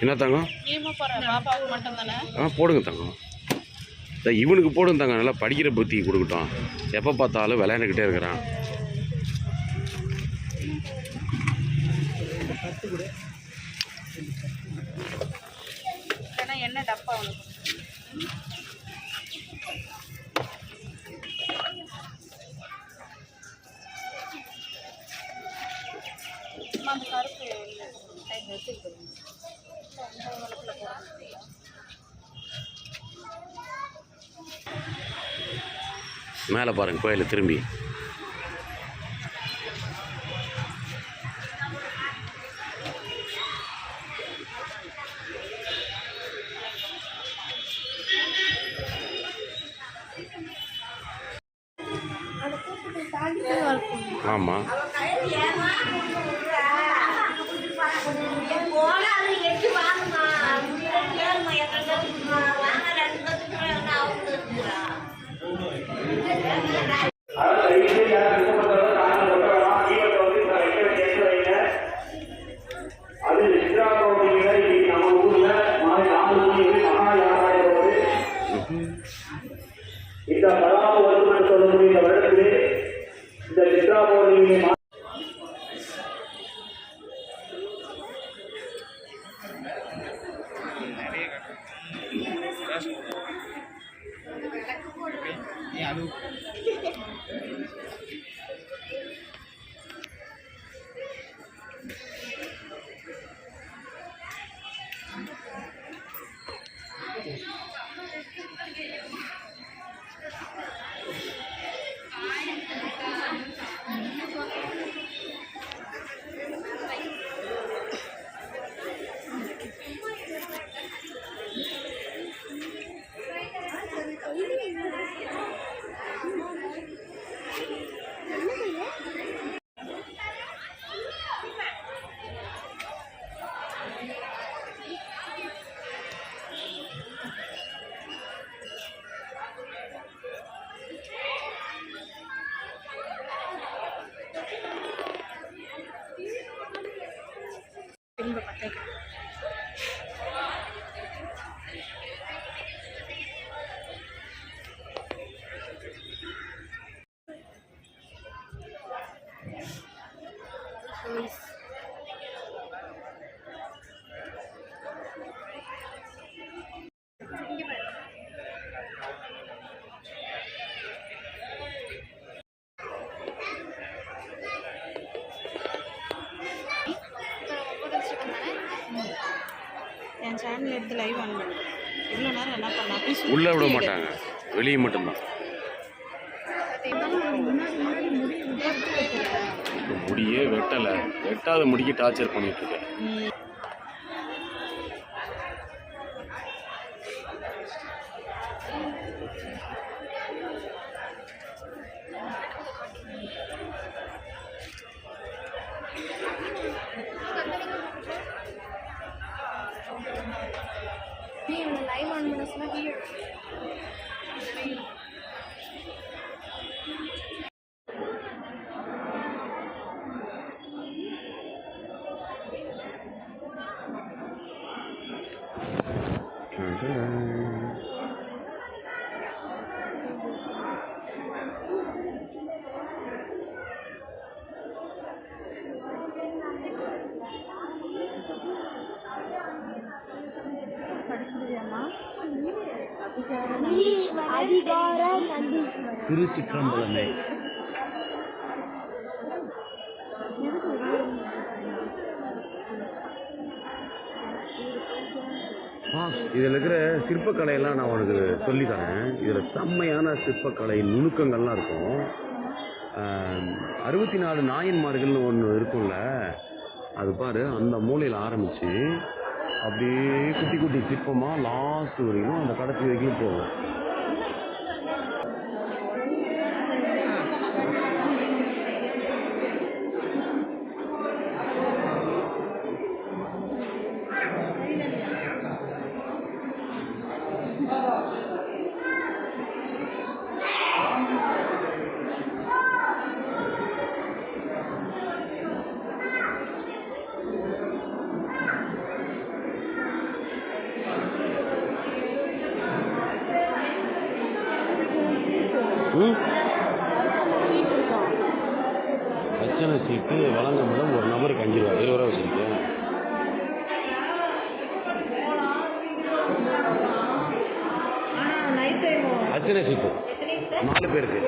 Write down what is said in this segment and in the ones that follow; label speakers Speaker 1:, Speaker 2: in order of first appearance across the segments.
Speaker 1: என்ன தங்கம்? போடுங்க தங்கம். இவனுக்கு போடுங்க தங்கம். நல்லா படிக்கிற புத்தி கொடுக்கட்டும். எப்போ பார்த்தாலும் விளையாண்டுக்கிட்டே இருக்கிறான்.
Speaker 2: என்ன டப்பா அந்த கருப்பு
Speaker 1: மேலே பாருங்க கோயிலை திரும்பி. ஆமாம்
Speaker 3: இந்த பராம வருமானம் சொல்லக்கூடிய இந்த வருடத்திலே இந்த சித்ரா பௌர்ணமியை
Speaker 2: என் சேனல் எடுத்து லைவ் ஆன் பண்ணு. இவ்வளோ நேரம் என்ன பண்ணா
Speaker 1: உள்ளே விட மாட்டாங்க, வெளியே மட்டும்தான். முடியே வெட்டலை, வெட்டாத முடிக்க டார்ச்சர் பண்ணிட்டு இருக்கேன்.
Speaker 2: லைவ் ஆன் பண்ண சொன்னா வீடியோ
Speaker 1: திருச்சிற்றம்பலமே. இதில் இருக்கிற சிற்பக்கலையெல்லாம் நான் உனக்கு சொல்லித்தரேன். இதில் செம்மையான சிற்பக்கலை நுணுக்கங்கள்லாம் இருக்கும். 64 நாயன்மார்கள்னு ஒன்று இருக்கும்ல, அது பாரு, அந்த மூலையில் ஆரம்பித்து அப்படியே குட்டி குட்டி சிற்பமாக லாஸ்ட் வரைக்கும் அந்த கடைசி வரைக்கும் போகும். அர்ச்சனை சீட்டு வழங்க மேடம், ஒரு நபருக்கு 5 ரூபா, 20 ரூபா வச்சுருக்கேன். அர்ச்சனை சீட்டு 4 பேருக்கு.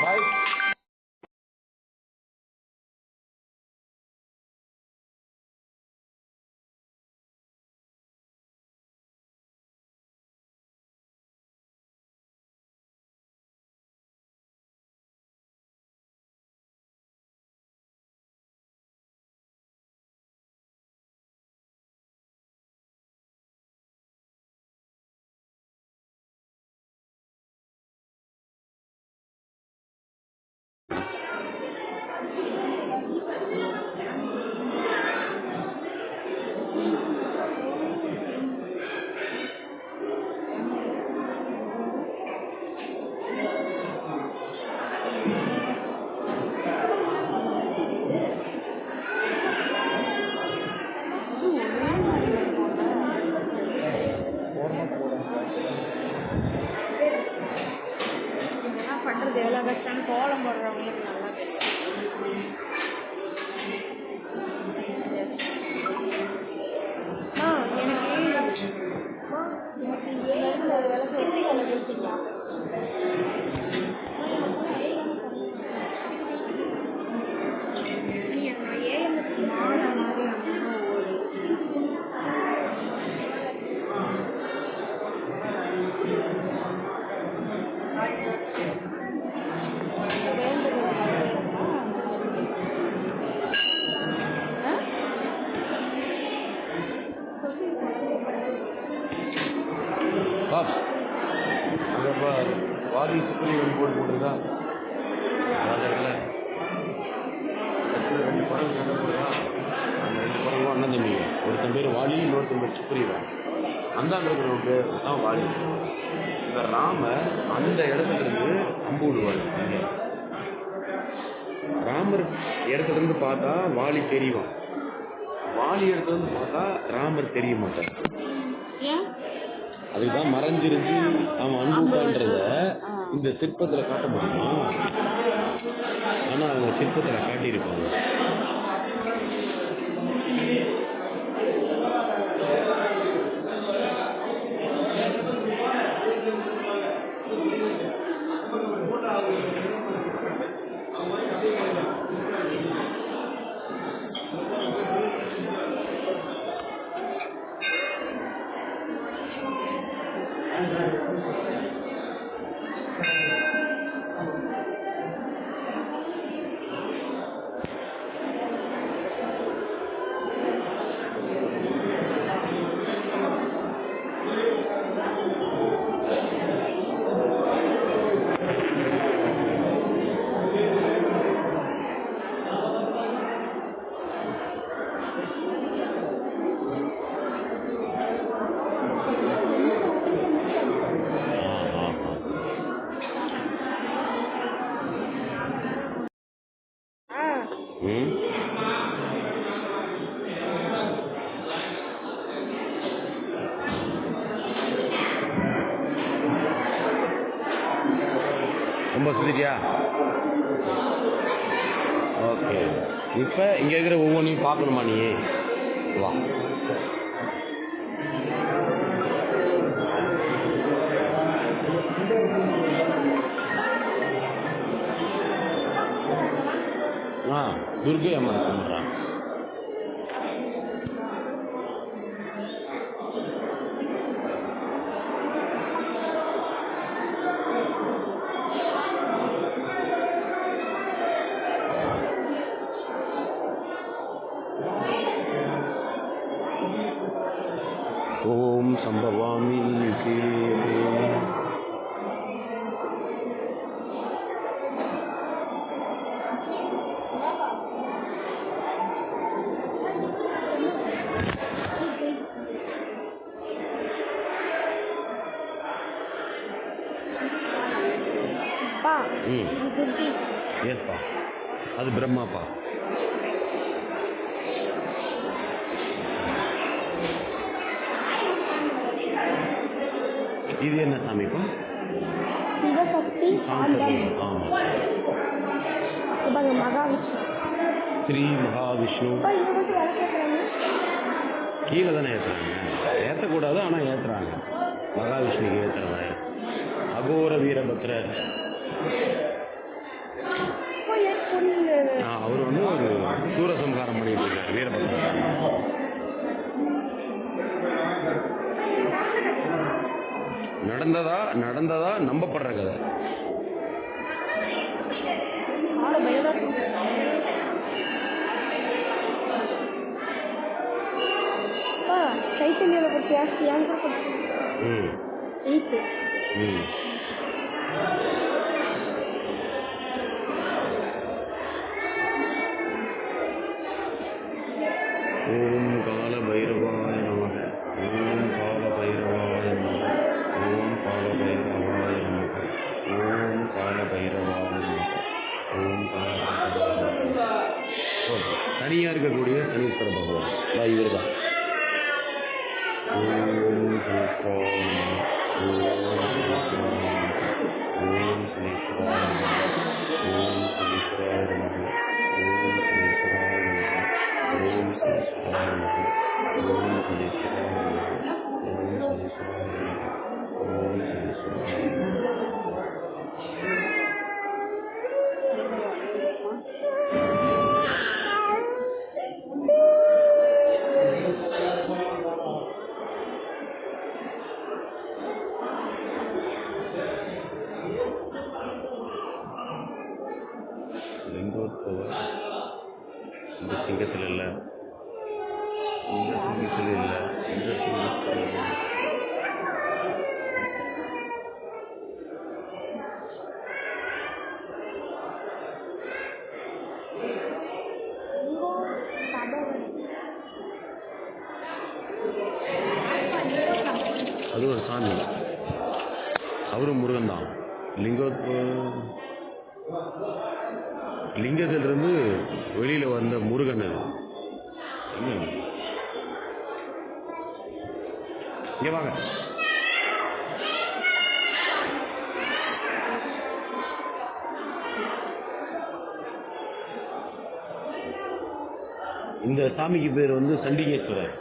Speaker 1: பாய்.
Speaker 2: பண்ணுறது எவ்வளோ கஷ்டம், கோலம் போடுறவங்களுக்கு நல்லா தெரியும். வாதி சுற்றி போட்டு போட்டுருக்கா, அதில் 2 படம் சண்டை போடுறா. அந்த 2 படமும் அண்ணன் தம்பி, ஒருத்தன் பேர் வாலி, இன்னொருத்தன் பேர் சுப்ரீவன். அந்த இருக்கிற பேர் தான் வாலி. இந்த ராமர் அந்த இடத்துல இருந்து அம்பு விடுவார். ராமர் இடத்துல இருந்து பார்த்தா வாலி தெரியும், வாலி இடத்துல இருந்து பார்த்தா ராமர் தெரிய மாட்டார். அதுதான் மறைஞ்சிருந்து அவன் அன்புன்றத இந்த சிற்பத்துல காட்ட முடியுமா? ஆனா அவங்க சிற்பத்துல காட்டியிருப்பாங்க. ரொம்ப சுத்திட்டியா? ஓகே, இப்போ இங்கே இருக்கிற ஒவ்வொன்றையும் பார்க்கணுமா நீ? வா. துர்கை அம்மன் கும்பிட்றான். ஓம் சம்பவாமி ஏப்பா அது பிரம்மாப்பா. இது என்ன சாமிப்பா?
Speaker 4: சிவசக்தி மகாவிஷ்ணு.
Speaker 2: ஸ்ரீ மகாவிஷ்ணு கீழே தானே ஏற்றுறாங்க. ஏற்றக்கூடாது, ஆனால் ஏற்றுறாங்க. மகாவிஷ்ணுக்கு ஏற்றுறாங்க. அகோர வீரபத்ரர் அவர் வந்து ஒரு சூரசம்ஹாரம் பண்ணிட்டு இருக்காரு. வீரபத்ரர் நடந்ததா நம்பப்படுற கதை.
Speaker 4: ಚೈತನ್ಯದ ಬಗ್ಗೆ ಜಾಸ್ತಿ ಐತೆ.
Speaker 2: ஓம் கால பைரவாய நமக. ஓம் கால பைரவாய நமக. ஓம் கால பைரவாய நமக. ஓம் கால பைரவாய நமக. ஓம் கால தனியா இருக்கக்கூடிய சனீஸ்வர பகவான் இவர் தான். ஓம் சனீஸ்வராய நமக. ஓம் சனீஸ்வராய நமக. ஓம் சனீஸ்வராய நமக. ஓம் சனீஸ்வராய நமக. ஓம் சனீஸ்வராய நமக. ஓம் சனீஸ்வராய நமக. ஓம் சனீஸ்வராய நமக. ஓம் சனீஸ்வராய நமக. லிங்கோத்பவர் இந்த சிங்கத்தில் இல்லை, இந்த சிங்கத்தில் இல்லை, இந்த சிங்கத்தில் இல்லை. அது ஒரு சாமி, அவரும் முருகன் தான். லிங்கத்திலிருந்து வெளியில வந்த முருகன் அது. இங்க வாங்க. இந்த சாமிக்கு பேர் வந்து சண்டிகேஸ்வரர்.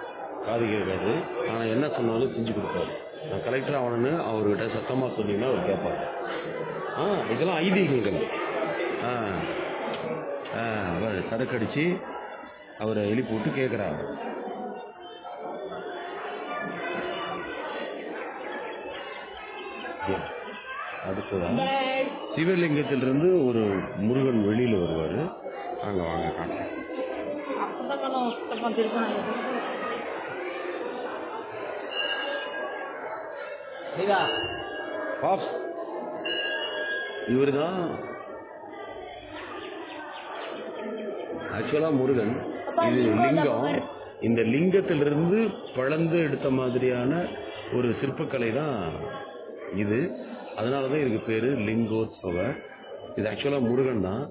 Speaker 2: காது கேட்காது, ஆனால் என்ன சொன்னாலும் செஞ்சு கொடுப்பாரு. நான் கலெக்டர் ஆகணும்னு அவர்கிட்ட சத்தமாக சொன்னீங்கன்னா அவர் கேட்பார். இதெல்லாம் ஐதீகங்கள். அவர் சரக்கடிச்சு அவரை எழுப்பி விட்டு கேட்குறாங்க. அடுத்ததான் சிவலிங்கத்திலிருந்து ஒரு முருகன் வெளியில் வருவார். அங்கே வாங்க காட்டுறேன். இவர் தான் ஆக்சுவலா முருகன். இது லிங்கம். இந்த லிங்கத்திலிருந்து பழந்து எடுத்த மாதிரியான ஒரு சிற்பக்கலை தான் இது. அதனால தான் இதுக்கு பேரு லிங்கோத்பவர். இது ஆக்சுவலா முருகன் தான்.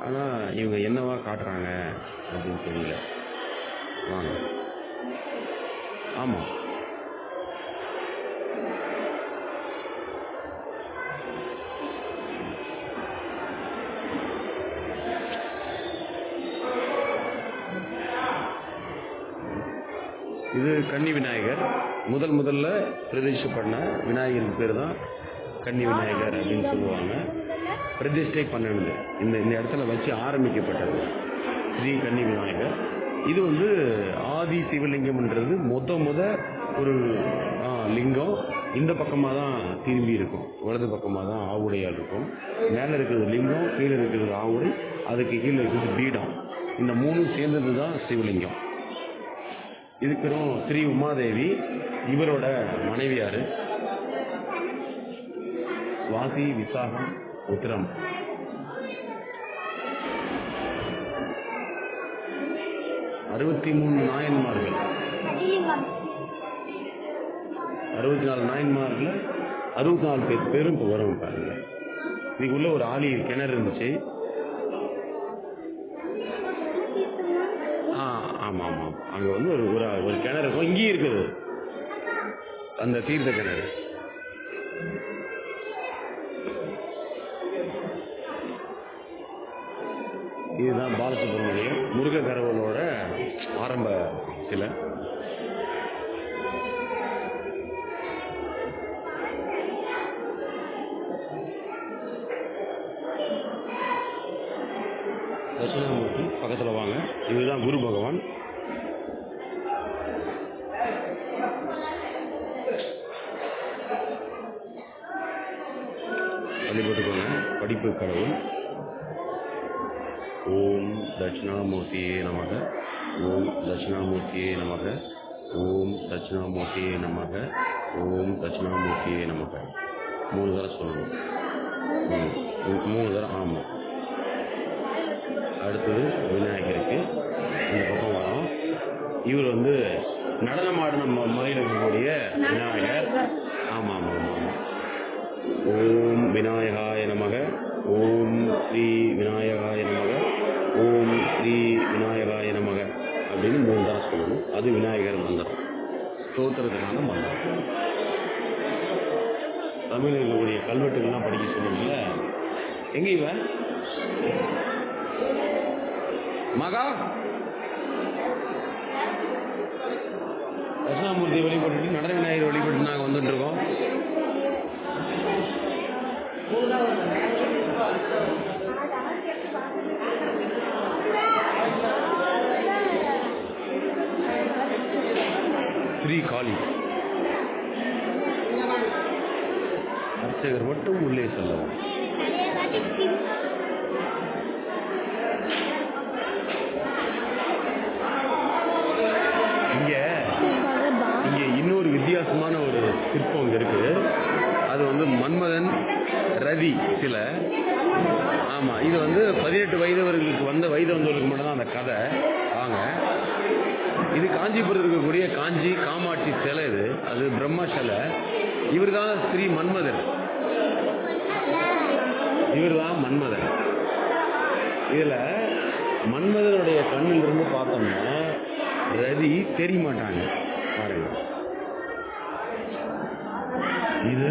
Speaker 2: ஆனா இவங்க என்னவா காட்டுறாங்க அப்படின்னு தெரியல. வாங்க. ஆமா,
Speaker 1: இது கன்னி விநாயகர். முதல்ல பிரதிஷ்டை பண்ண விநாயகருக்கு பேர் தான் கன்னி விநாயகர் அப்படின்னு சொல்லுவாங்க. பிரதிஷ்டை பண்ணது இந்த இடத்துல வச்சு ஆரம்பிக்கப்பட்டது ஸ்ரீ கன்னி விநாயகர். இது வந்து ஆதி சிவலிங்கம்ன்றது முத ஒரு லிங்கம் இந்த பக்கமாக தான் திரும்பி இருக்கும், வலது பக்கமாக தான் ஆவுடையால் இருக்கும். மேலே இருக்கிறது லிங்கம், கீழே இருக்கிறது ஆவுடை, அதுக்கு கீழே இருக்கிறது பீடம். இந்த மூணும் சேர்ந்தது தான் சிவலிங்கம். இதுக்கப்புறம் ஸ்ரீ உமாதேவி, இவரோட மனைவியார் சுவாதி, விசாகம், உத்திரம். அறுபத்தி 3 நாயன்மார்கள், 64 நாயன்மார்கள், 64 பேரும் இப்போ வரும் பாருங்க. இதுக்குள்ள ஒரு ஆளி கிணறு இருந்துச்சு. ஆமாம், அங்கே வந்து ஒரு கிணறு இருக்கும். இங்கேயும் இருக்குது அந்த தீர்த்த கிணறு. இதுதான் பாலசுப்ரமணியம் முருக கடவுளோட ஆரம்ப சிலை. தட்சிணாமூர்த்தி பக்கத்தில் வாங்க. இதுதான் குரு பகவான். வழிபட்டுக்கோங்க. படிப்பு கடவுள். ஓம் தட்சிணாமூர்த்தியே நமக, ஓம் தட்சிணாமூர்த்தியே நமக, ஓம் தட்சிணாமூர்த்தியே நமக, ஓம் தட்சிணாமூர்த்தியே நமக. 3 தடவை சொல்லணும். 3 தடவை. ஆமாம். அடுத்தது விநாயகருக்கு இந்த பக்கம் வரோம். இவர் வந்து நடனமாடின முறையில் இருக்கக்கூடிய விநாயகர். ஆமாம். ஓம் விநாயகாய நமக, ஓம் ஸ்ரீ விநாயகாய நமக, ஓம் ஸ்ரீ விநாயகாய நமக அப்படின்னு 3 தடவை சொல்லணும். அது விநாயகர் மந்திரம், ஸ்தோத்திரத்துக்கான மந்திரம். தமிழில் இருக்கக்கூடிய கல்வெட்டுகள்லாம் படிக்க சொல்லுவீங்கள. எங்கே இவன் மகா தட்சிணாமூர்த்தி வழிபட்டு நடன விநாயகர் வழிபட்டு நாங்கள் வந்துட்டு இருக்கோம். ஸ்ரீ காளி. அர்ச்சகர் மட்டும் உள்ளே செல்லவும். இங்கே இன்னொரு வித்தியாசமான ஒரு சிற்பம் இங்கே இருக்குது. அது வந்து மன்மதன் ரதி சிலை. ஆமாம், இது வந்து 18 வயதவர்களுக்கு வந்தவர்களுக்கு மட்டும்தான் அந்த கதை. வாங்க, இது காஞ்சிபுரம் இருக்கக்கூடிய காஞ்சி காமாட்சி சிலை. இது அது பிரம்மா சிலை. இவர் தான் ஸ்ரீ மன்மதன். இவர் தான் மன்மதன். இதில் மன்மதனுடைய கண்ணிலிருந்து பார்த்தோம்னா ரதி தெரிய மாட்டாங்க பாருங்க. இது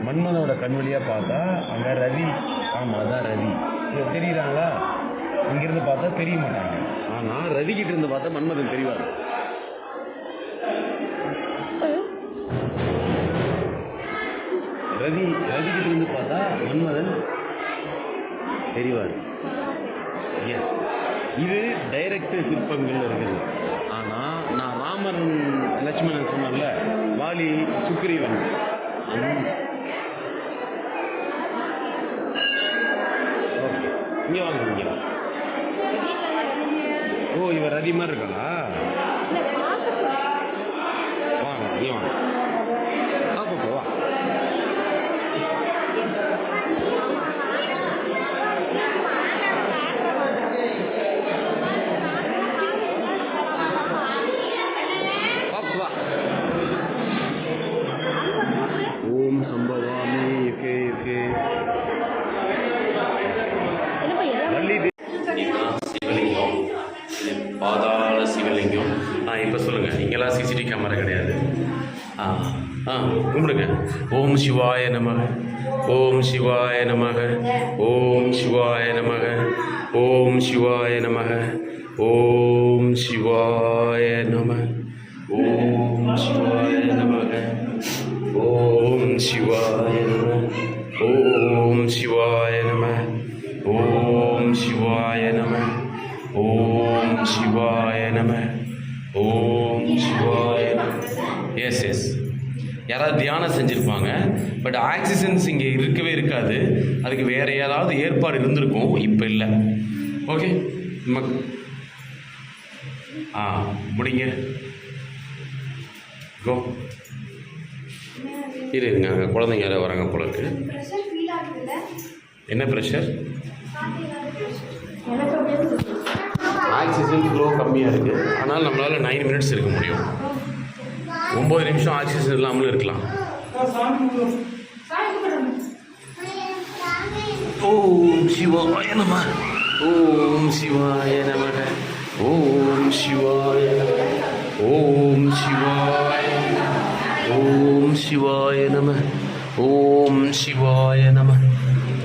Speaker 1: மன்மதனோட கண் வழியா பார்த்தா அங்க ரவி. ஆமா, அதான் ரவி. தெரியுறாங்களா? இங்கிருந்து பார்த்தா தெரிய மாட்டாங்க. ஆனா ரவி கிட்ட இருந்து பார்த்தா மன்மதன் தெரிவார். ரவி கிட்ட இருந்து பார்த்தா மன்மதன் தெரிவார். இது டைரக்ட் சிற்பங்கள் இருக்குது. ஆனா நான் ராமன் லட்சுமணன் சொன்னல, வாலி சுக்ரீவன், இங்க வாங்க. ஓ, இவர் ரதி மாதிரி இருக்காளா? வாங்க, இங்க வாங்க. அப்போ வா. ஓம் சம்பவாமி இருக்கு சிவலிங்கம், பாதாள சிவலிங்கம். இப்போ சொல்லுங்க, இங்கெல்லாம் சிசிடிவி கேமரா கிடையாது. கும்பிடுங்க. ஓம் சிவாய நமக, ஓம் சிவாய நமக, ஓம் சிவாய நமக, ஓம் சிவாய நமக, ஓம் சிவாய நம, ஓம் சிவாய நமக. ஓம் சிவாய நம. ஓம் சிவாய நம. ஓம் சிவாய நம. ஓம் சிவாய நம. ஓம் சிவாய நம. எஸ் யாராவது தியானம் செஞ்சுருப்பாங்க. பட் ஆக்சிஜன்ஸ் இங்கே இருக்கவே இருக்காது. அதுக்கு வேறு ஏதாவது ஏற்பாடு இருந்திருக்கும், இப்போ இல்லை. ஓகே முடிங்க. கோ இருங்க, அங்கே குழந்தைங்க யாராவது வராங்க போல இருக்கு. என்ன ப்ரெஷர்? ஆக்சிஜன் ஃப்ளோ கம்மியாக இருக்குது. ஆனால் நம்மளால் 9 மினிட்ஸ் இருக்க முடியும். 9 நிமிஷம் ஆக்சிஜன் இல்லாமலும் இருக்கலாம். ஓம் சிவாய நம. ஓம் சிவாய நம. ஓம் சிவாய நம. ஓம் சிவாய. ஓம் சிவாய நம. ஓம் சிவாய நம.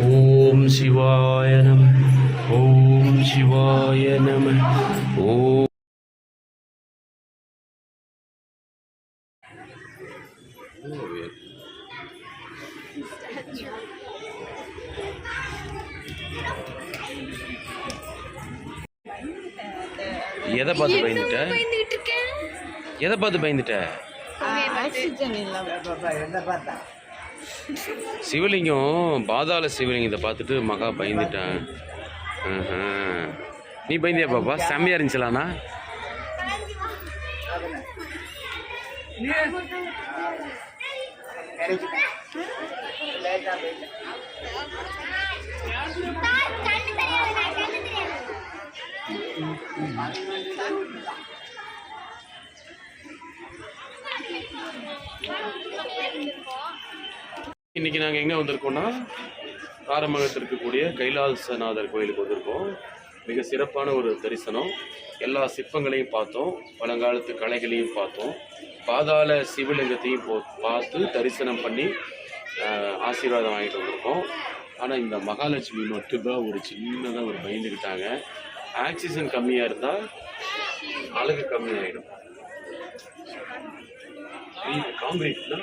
Speaker 1: ஓம் சிவாய நம. ஓம் சிவாய நம. ஓம் எதை பார்த்து பயந்துட்ட? எதை பார்த்து பயந்துட்ட? சிவலிங்கம், பாதாள சிவலிங்கத்தை பார்த்துட்டு மகா பயந்துட்டேன். நீ பயந்தியா பாப்பா? செம்மையா இருந்துச்சலாண்ணா. இன்னைக்கு நாங்கள் எங்கே வந்திருக்கோம்னா, காரமங்கலத்தில் இருக்கக்கூடிய கைலாசநாதர் கோயிலுக்கு வந்திருக்கோம். மிக சிறப்பான ஒரு தரிசனம். எல்லா சிற்பங்களையும் பார்த்தோம், பழங்காலத்து கலைகளையும் பார்த்தோம், பாதாள சிவலிங்கத்தையும் பார்த்து தரிசனம் பண்ணி ஆசீர்வாதம் வாங்கிட்டு வந்திருக்கோம். ஆனால் இந்த மகாலட்சுமி மட்டும்தான் ஒரு சின்னதாக ஒரு பயந்துக்கிட்டாங்க. ஆக்சிஜன் கம்மியாக இருந்தால் அழகு கம்மியாகிடும். காங்கிரீட்னா